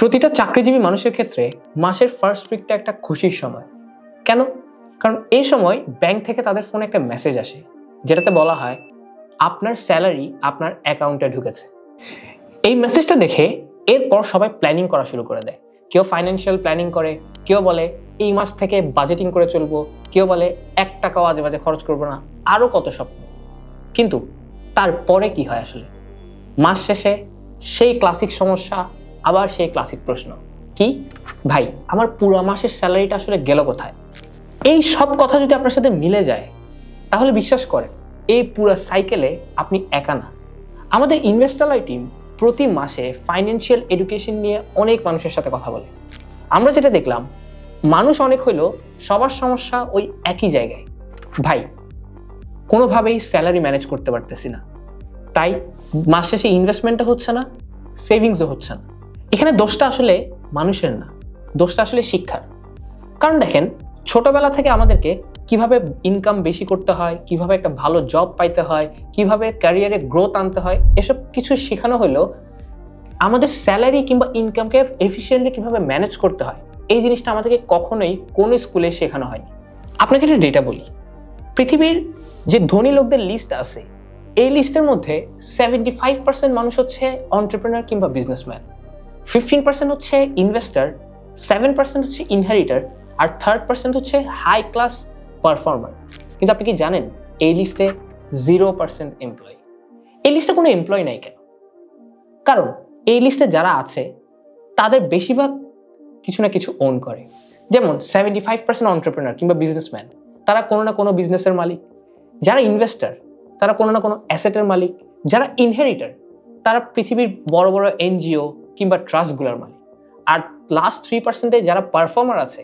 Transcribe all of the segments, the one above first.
প্রতিটা চাকরিজীবী মানুষের ক্ষেত্রে মাসের ফার্স্ট উইকটা একটা খুশির সময়। কেন? কারণ এই সময় ব্যাংক থেকে তাদের ফোনে একটা মেসেজ আসে, যেটাতে বলা হয় আপনার স্যালারি আপনার অ্যাকাউন্টে ঢুকেছে। এই মেসেজটা দেখে এরপর সবাই প্ল্যানিং করা শুরু করে দেয়। কেউ ফাইন্যান্সিয়াল প্ল্যানিং করে, কেউ বলে এই মাস থেকে বাজেটিং করে চলবো, কেউ বলে 1 টাকাও আজে বাজে খরচ করবো না, আরও কত স্বপ্ন। কিন্তু তারপরে কি হয় আসলে? মাস শেষে সেই ক্লাসিক সমস্যা, আবার সেই ক্লাসিক প্রশ্ন, কি ভাই আমার পুরো মাসের স্যালারিটা আসলে গেল কোথায়? এই সব কথা যদি আপনার সাথে মিলে যায়, তাহলে বিশ্বাস করেন এই পুরো সাইকেলে আপনি একা না। আমাদের ইনভেস্টালয় টিম প্রতি মাসে ফাইন্যান্সিয়াল এডুকেশন নিয়ে অনেক মানুষের সাথে কথা বলে। আমরা যেটা দেখলাম, মানুষ অনেক হইলেও সবার সমস্যা ওই একই জায়গায়, ভাই কোনোভাবেই স্যালারি ম্যানেজ করতে পারতেছি না, তাই মাস শেষে ইনভেস্টমেন্টটা হচ্ছে না, সেভিংসও হচ্ছে না। এখানে দোষটা আসলে মানুষের না, দোষটা আসলে শিক্ষার। কারণ দেখেন, ছোটবেলা থেকে আমাদেরকে কিভাবে ইনকাম বেশি করতে হয়, কিভাবে একটা ভালো জব পাইতে হয়, কিভাবে ক্যারিয়ারে গ্রোথ আনতে হয়, এসব কিছু শেখানো হলেও আমাদের স্যালারি কিংবা ইনকামকে এফিশিয়েন্টলি কিভাবে ম্যানেজ করতে হয়, এই জিনিসটা আমাদেরকে কখনোই কোনো স্কুলে শেখানো হয়নি। আপনাকে একটা ডেটা বলি, পৃথিবীর যে ধনী লোকদের লিস্ট আছে, এই লিস্টের মধ্যে 75% মানুষ হচ্ছে এন্টারপ্রেনার কিংবা বিজনেসম্যান, 15% হচ্ছে ইনভেস্টার, 7% হচ্ছে ইনহেরিটার, আর 3% হচ্ছে হাই ক্লাস পারফর্মার। কিন্তু আপনি কি জানেন এই লিস্টে 0% এমপ্লয়ি? এই লিস্টে কোনো এমপ্লয়ি নাই কেন? কারণ এই লিস্টে যারা আছে তাদের বেশিরভাগ কিছু না কিছু ওন করে। যেমন 75% এন্টারপ্রেনার কিংবা বিজনেসম্যান, তারা কোনো না কোনো বিজনেসের মালিক। যারা ইনভেস্টার, তারা কোনো না কোনো অ্যাসেটের মালিক। যারা ইনহেরিটার, তারা পৃথিবীর বড় বড় এনজিও কিংবা ট্রাস্টগুলোর মালিক। আর লাস্ট 3% যারা পারফর্মার আছে,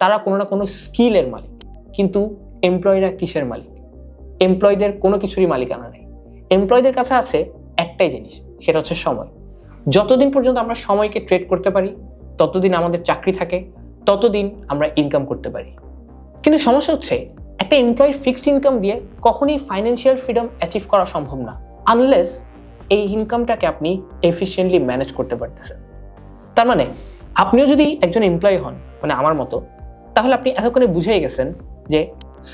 তারা কোনো না কোনো স্কিলের মালিক। কিন্তু এমপ্লয়িরা কিসের মালিক? এমপ্লয়ীদের কোনো কিছুরই মালিকানা নেই। এমপ্লয়ীদের কাছে আছে একটাই জিনিস, সেটা হচ্ছে সময়। যতদিন পর্যন্ত আমরা সময়কে ট্রেড করতে পারি, ততদিন আমাদের চাকরি থাকে, ততদিন আমরা ইনকাম করতে পারি। কিন্তু সমস্যা হচ্ছে, একটা এমপ্লয়ির ফিক্সড ইনকাম দিয়ে কখনোই ফাইন্যান্সিয়াল ফ্রিডম অ্যাচিভ করা সম্ভব না, আনলেস এই ইনকামটাকে আপনি এফিশিয়েন্টলি ম্যানেজ করতে পারতেছেন। তার মানে আপনিও যদি একজন এমপ্লয়ি হন, মানে আমার মতো, তাহলে আপনি এতক্ষণে বুঝেই গেছেন যে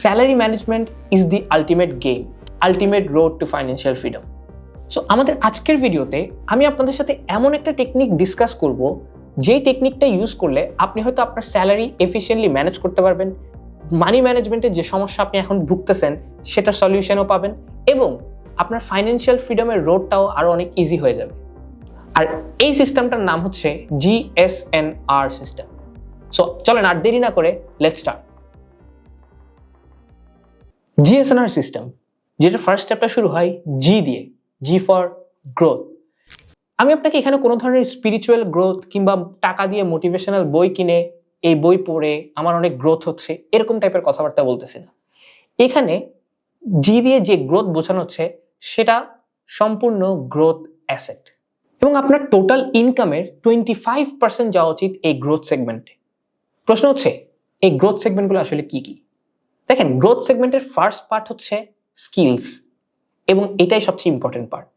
salary management is the ultimate game, ultimate road to financial freedom. So আমাদের আজকের ভিডিওতে আমি আপনাদের সাথে এমন একটা টেকনিক ডিসকাস করব, যেই টেকনিকটা ইউজ করলে আপনি হয়তো আপনার স্যালারি এফিশিয়েন্টলি ম্যানেজ করতে পারবেন, মানি ম্যানেজমেন্টের যে সমস্যা আপনি এখন ভুগতেছেন সেটার সলিউশনও পাবেন, এবং আপনার ফাইন্যান্সিয়াল ফ্রিডমের রোডটাও আরও অনেক ইজি হয়ে যাবে। আর এই সিস্টেমটার নাম হচ্ছে GSNR সিস্টেম। সো চলেন আর দেরি না করে লেটস স্টার্ট। GSNR সিস্টেম, যেটা ফার্স্ট স্টেপটা শুরু হয় জি দিয়ে, জি ফর গ্রোথ। আমি আপনাকে এখানে কোনো ধরনের স্পিরিচুয়াল গ্রোথ কিংবা টাকা দিয়ে মোটিভেশনাল বই কিনে এই বই পড়ে আমার অনেক গ্রোথ হচ্ছে এরকম টাইপের কথাবার্তা বলতেছি না। এখানে জি দিয়ে যে গ্রোথ বোঝানো হচ্ছে, সেটা সম্পূর্ণ গ্রোথ অ্যাসেট, এবং আপনার টোটাল ইনকামের 25% যাওয়া উচিত এই গ্রোথ সেগমেন্টে। প্রশ্ন হচ্ছে, এই গ্রোথ সেগমেন্টগুলো আসলে কি কি? দেখেন, গ্রোথ সেগমেন্টের ফার্স্ট পার্ট হচ্ছে স্কিলস, এবং এটাই সবচেয়ে ইম্পর্টেন্ট পার্ট।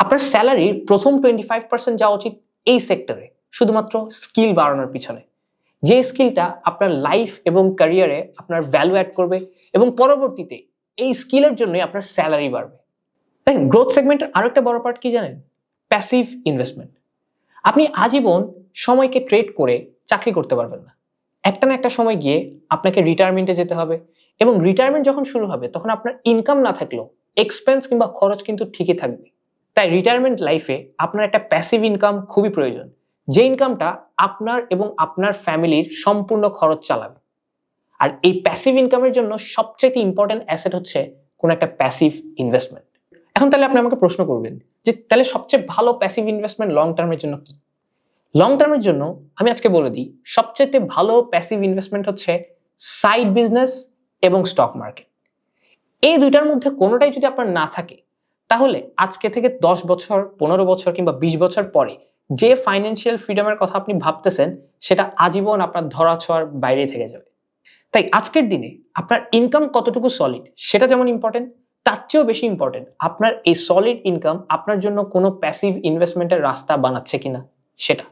আপনার স্যালারির প্রথম 25% যাওয়া উচিত এই সেক্টরে, শুধুমাত্র স্কিল বাড়ানোর পিছনে, যে স্কিলটা আপনার লাইফ এবং ক্যারিয়ারে আপনার ভ্যালু অ্যাড করবে, এবং পরবর্তীতে এই স্কিলের জন্যই আপনার স্যালারি বাড়বে। দেখেন, গ্রোথ সেগমেন্টের আরো একটা বড় পার্ট কি জানেন? Passive investment. আপনি আজীবন সময়কে ট্রেড করে চাকরি করতে পারবেন না। একটা না একটা সময় গিয়ে আপনাকে রিটায়ারমেন্টে যেতে হবে, এবং রিটায়ারমেন্ট যখন শুরু হবে তখন আপনার ইনকাম না থাকলেও এক্সপেন্স কিংবা খরচ কিন্তু ঠিকই থাকবে। তাই রিটায়ারমেন্ট লাইফে আপনার একটা প্যাসিভ ইনকাম খুবই প্রয়োজন, যে ইনকামটা আপনার এবং আপনার ফ্যামিলির সম্পূর্ণ খরচ চালাবে। আর এই প্যাসিভ ইনকামের জন্য সবচেয়ে ইম্পর্টেন্ট অ্যাসেট হচ্ছে কোন একটা প্যাসিভ ইনভেস্টমেন্ট। এখন তাহলে আপনি আমাকে প্রশ্ন করবেন যে তাহলে সবচেয়ে ভালো প্যাসিভ ইনভেস্টমেন্ট লং টার্মের জন্য কি? লং টার্মের জন্য আমি আজকে বলে দিই, সবচেয়ে ভালো প্যাসিভ ইনভেস্টমেন্ট হচ্ছে সাইড বিজনেস এবং স্টক মার্কেট। এই দুইটার মধ্যে কোনোটাই যদি আপনার না থাকে, তাহলে আজকে থেকে 10 বছর, 15 বছর কিংবা 20 বছর পরে যে ফাইন্যান্সিয়াল ফ্রিডমের কথা আপনি ভাবতেছেন, সেটা আজীবন আপনার ধরাছোঁয়ার বাইরে থেকে যাবে। তাই আজকের দিনে আপনার ইনকাম কতটুকু সলিড সেটা যেমন ইম্পর্টেন্ট, তার চেয়েও বেশি ইম্পর্টেন্ট আপনার এই সলিড ইনকাম আপনার জন্য কোনো প্যাসিভ ইনভেস্টমেন্টের রাস্তা বানাচ্ছে কিনা সেটা।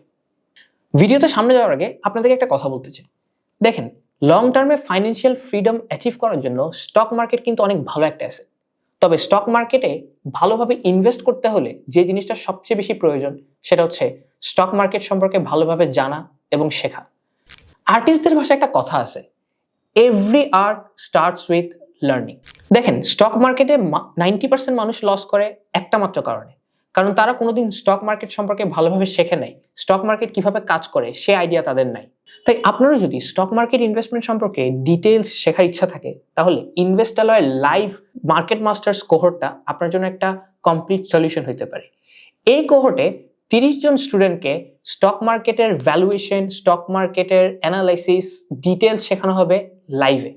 ভিডিওতে সামনে যাওয়ার আগে আপনাদেরকে একটা কথা বলতে চাই। দেখেন, লং টার্মে ফাইন্যান্সিয়াল ফ্রিডম অ্যাচিভ করার জন্য স্টক মার্কেট কিন্তু অনেক ভালো একটা অ্যাসেট। তবে স্টক মার্কেটে ভালোভাবে ইনভেস্ট করতে হলে যে জিনিসটা সবচেয়ে বেশি প্রয়োজন সেটা হচ্ছে স্টক মার্কেট সম্পর্কে ভালোভাবে জানা এবং শেখা। আর্টিস্টদের ভাষায় একটা কথা আছে, every art starts with learning. দেখেন, স্টক মার্কেটে 90% মানুষ লস করে একটা মাত্র কারণ তারা কোনোদিন স্টক মার্কেট সম্পর্কে ভালোভাবে শেখে নাই, স্টক মার্কেট কিভাবে কাজ করে সে আইডিয়া তাদের নাই। তাই আপনারও যদি স্টক মার্কেট ইনভেস্টমেন্ট সম্পর্কে ডিটেলস শেখার ইচ্ছা থাকে তাহলে ইনভেস্টালয়ের লাইভ মার্কেট মাস্টার্স কোহর্টটা আপনার জন্য একটা কমপ্লিট সলিউশন হতে পারে। এই কোহর্টে 30 জন স্টুডেন্টকে স্টক মার্কেটের ভ্যালুয়েশন, স্টক মার্কেটের অ্যানালাইসিস, ডিটেলস শেখানো হবে লাইভে।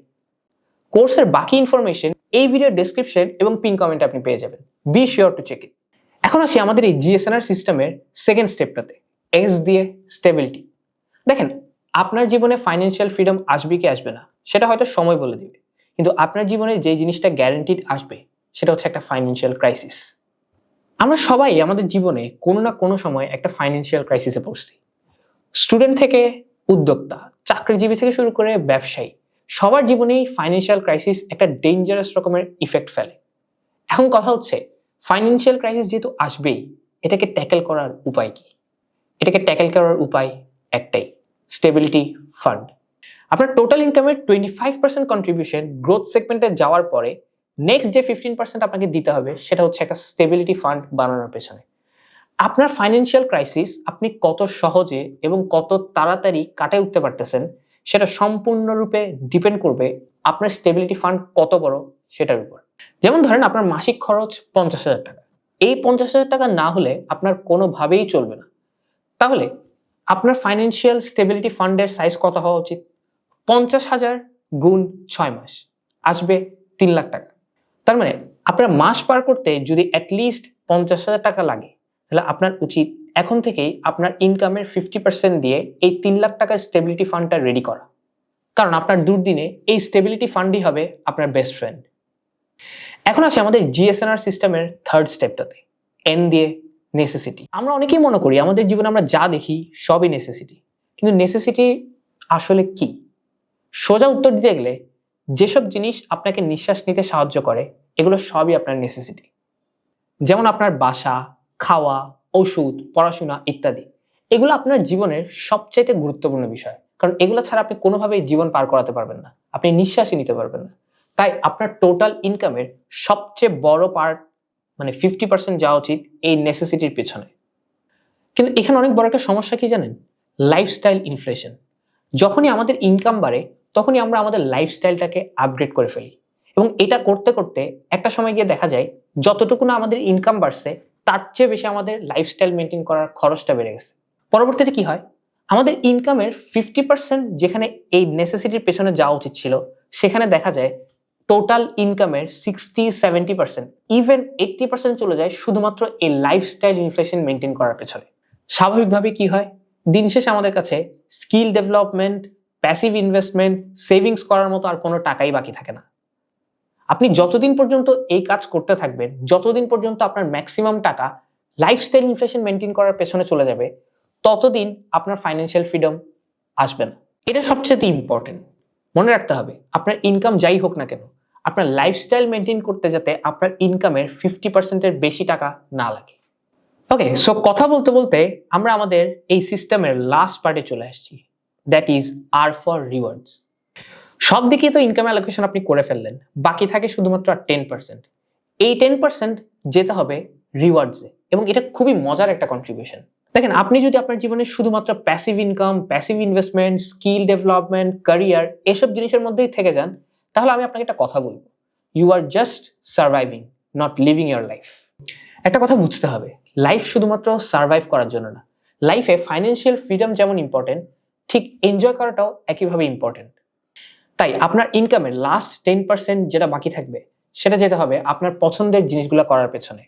কোর্সের বাকি ইনফরমেশন এই ভিডিওর ডেসক্রিপশন এবং পিন কমেন্টে আপনি পেয়ে যাবেন। Be sure to check it. এখন আসি আমাদের এই জিএসএনআর সিস্টেমের সেকেন্ড স্টেপটাতে, এস দিয়ে স্টেবিলিটি। দেখেন, আপনার জীবনে ফাইন্যান্সিয়াল ফ্রিডম আসবে কি আসবে না সেটা হয়তো সময় বলে দিবে, কিন্তু আপনার জীবনে যে জিনিসটা গ্যারান্টিড আসবে সেটা হচ্ছে একটা ফাইন্যান্সিয়াল ক্রাইসিস। আমরা সবাই আমাদের জীবনে কোনো না কোনো সময় একটা ফাইন্যান্সিয়াল ক্রাইসিসে পড়ছি। স্টুডেন্ট থেকে উদ্যোক্তা, চাকরিজীবী থেকে শুরু করে ব্যবসায়ী, সবার জীবনেই ফাইন্যান্সিয়াল ক্রাইসিস একটা ডেঞ্জারাস রকমের ইফেক্ট ফেলে। এখন কথা হচ্ছে, ফাইন্যান্সিয়াল ক্রাইসিস যেহেতু আসবেই, এটাকে ট্যাকেল করার উপায় কি? এটাকে ট্যাকেল করার উপায় একটাই, স্টেবিলিটি ফান্ড। আপনার টোটাল ইনকামের 25% কন্ট্রিবিউশন গ্রোথ সেগমেন্টে যাওয়ার পরে নেক্সট যে 15% আপনাকে দিতে হবে সেটা হচ্ছে একটা স্টেবিলিটি ফান্ড বানানোর পেছনে। আপনার ফাইন্যান্সিয়াল ক্রাইসিস আপনি কত সহজে এবং কত তাড়াতাড়ি কাটায় উঠতে পারতেছেন সেটা সম্পূর্ণরূপে ডিপেন্ড করবে আপনার স্টেবিলিটি ফান্ড কত বড় সেটার উপর। যেমন ধরেন, আপনার মাসিক খরচ 50,000 টাকা। এই 50,000 টাকা না হলে আপনার কোনোভাবেই চলবে না। তাহলে আপনার ফাইন্যান্সিয়াল স্টেবিলিটি ফান্ডের সাইজ কত হওয়া উচিত? 50,000 গুণ 6 মাস আসবে 3 লাখ টাকা। তার মানে আপনার মাস পার করতে যদি অ্যাটলিস্ট 50,000 টাকা লাগে, তাহলে আপনার উচিত এখন থেকেই আপনার ইনকামের 50% দিয়ে এই 3 লাখ টাকার স্টেবিলিটি ফান্ডটা রেডি করা। কারণ আপনার দুর্দিনে এই স্টেবিলিটি ফান্ডই হবে আপনার বেস্ট ফ্রেন্ড। এখন আসে আমাদের জিএসএনআর সিস্টেমের থার্ড স্টেপটাতে, এন দিয়ে নেসেসিটি। আমরা অনেকেই মনে করি আমাদের জীবনে আমরা যা দেখি সবই নেসেসিটি, কিন্তু নেসেসিটি আসলে কি? সোজা উত্তর দিতে গেলে যেসব জিনিস আপনাকে নিঃশ্বাস নিতে সাহায্য করে এগুলো সবই আপনার নেসেসিটি। যেমন আপনার বাসা, খাওয়া, ওষুধ, পড়াশোনা ইত্যাদি। এগুলো আপনার জীবনের সবচাইতে গুরুত্বপূর্ণ বিষয়, কারণ এগুলো ছাড়া আপনি কোনোভাবেই জীবন পার করাতে পারবেন না, আপনি নিঃশ্বাসই নিতে পারবেন না। তাই আপনার টোটাল ইনকামের সবচেয়ে বড় পার্ট, মানে 50% যাওয়া উচিত এই নেসেসিটির পেছনে। কিন্তু এখানে অনেক বড় একটা সমস্যা কি জানেন? Lifestyle inflation. যখনই আমাদের ইনকাম বাড়ে তখনই আমরা আমাদের লাইফস্টাইলটাকে আপগ্রেড করে ফেলি, এবং এটা করতে করতে একটা সময় গিয়ে দেখা যায় যতটুকু না আমাদের ইনকাম বাড়ছে তার চেয়ে বেশি আমাদের লাইফস্টাইল মেনটেন করার খরচটা বেড়ে গেছে। পরবর্তীতে কি হয়? আমাদের ইনকামের 50% যেখানে এই নেসেসিটির পেছনে যাওয়া উচিত ছিল, সেখানে দেখা যায় টোটাল ইনকামের 60-70%, ইভেন 80% চলে যায় শুধুমাত্র এই লাইফস্টাইল ইনফ্লেশন মেনটেন করার পেছনে। স্বাভাবিকভাবে কি হয়? দিন শেষে আমাদের কাছে skill development, passive investment, savings করার মতো আর কোনো টাকাই বাকি থাকে না। আপনি যতদিন পর্যন্ত এই কাজ করতে থাকবেন, যতদিন পর্যন্ত আপনার ম্যাক্সিমাম টাকা লাইফস্টাইল ইনফ্লেশন মেনটেন করার পেছনে চলে যাবে, ততদিন আপনার ফাইন্যান্সিয়াল ফ্রিডম আসবে না। এটা সবচেয়ে ইম্পর্টেন্ট। মনে রাখতে হবে, আপনার ইনকাম যাই হোক না কেন, আপনার লাইফস্টাইল মেনটেন করতে যাতে আপনার ইনকামের 50%-এর বেশি টাকা না লাগে। ওকে, সো কথা বলতে বলতে আমরা আমাদের এই সিস্টেমের লাস্ট পার্টে চলে আসছি, that is R for rewards. সব দিকে তো ইনকাম অ্যালোকেশন আপনি করে ফেললেন, বাকি থাকে শুধুমাত্র 10%। এই 10% যেতে হবে রিওয়ার্ডসে, এবং এটা খুবই মজার একটা কন্ট্রিবিউশন। দেখেন, আপনি যদি আপনার জীবনে শুধুমাত্র passive income, passive investment, skill development, career এসব জিনিসের মধ্যেই থেকে যান, তাহলে আমি আপনাকে একটা কথা বলবো, you are just surviving, not living your life. একটা কথা বুঝতে হবে, লাইফ শুধুমাত্র সার্ভাইভ করার জন্য না। লাইফে ফাইন্যান্সিয়াল ফ্রিডম যেমন ইম্পর্টেন্ট, ঠিক এনজয় করাটাও একইভাবে ইম্পর্টেন্ট। তাই আপনার ইনকামের লাস্ট 10% যেটা বাকি থাকবে সেটা যেতে হবে আপনার পছন্দের জিনিসগুলো করার পেছনে।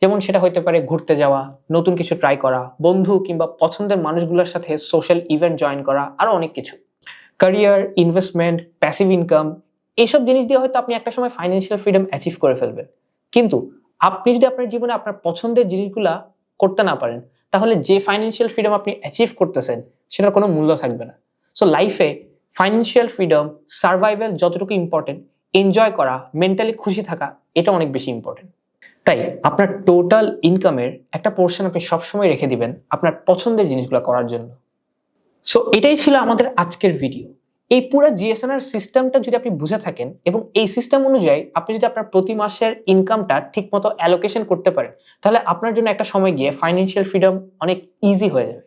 যেমন সেটা হইতে পারে ঘুরতে যাওয়া, নতুন কিছু ট্রাই করা, বন্ধু কিংবা পছন্দের মানুষগুলোর সাথে সোশ্যাল ইভেন্ট জয়েন করা, আরো অনেক কিছু। ক্যারিয়ার, ইনভেস্টমেন্ট, প্যাসিভ ইনকাম, এইসব জিনিস দিয়ে হয়তো আপনি একটা সময় ফাইন্যান্সিয়াল ফ্রিডম অ্যাচিভ করে ফেলবেন, কিন্তু আপনি যদি আপনার জীবনে আপনার পছন্দের জিনিসগুলা করতে না পারেন, তাহলে যে ফাইন্যান্সিয়াল ফ্রিডম আপনি অ্যাচিভ করতেছেন সেটার কোনো মূল্য থাকবে না। সো লাইফে ফাইন্যান্সিয়াল ফ্রিডম, সার্ভাইভাল যতটুকু ইম্পর্টেন্ট, এনজয় করা, মেন্টালি খুশি থাকা এটা অনেক বেশি ইম্পর্টেন্ট। তাই আপনার টোটাল ইনকামের একটা পোর্শন আপনি সবসময় রেখে দিবেন আপনার পছন্দের জিনিসগুলো করার জন্য। সো এটাই ছিল আমাদের আজকের ভিডিও। এই পুরো জিএসএনআর সিস্টেমটা যদি আপনি বুঝে থাকেন এবং এই সিস্টেম অনুযায়ী আপনি যদি আপনার প্রতি মাসের ইনকামটা ঠিকমতো অ্যালোকেশন করতে পারেন, তাহলে আপনার জন্য একটা সময় গিয়ে ফাইন্যান্সিয়াল ফ্রিডম অনেক ইজি হয়ে যাবে।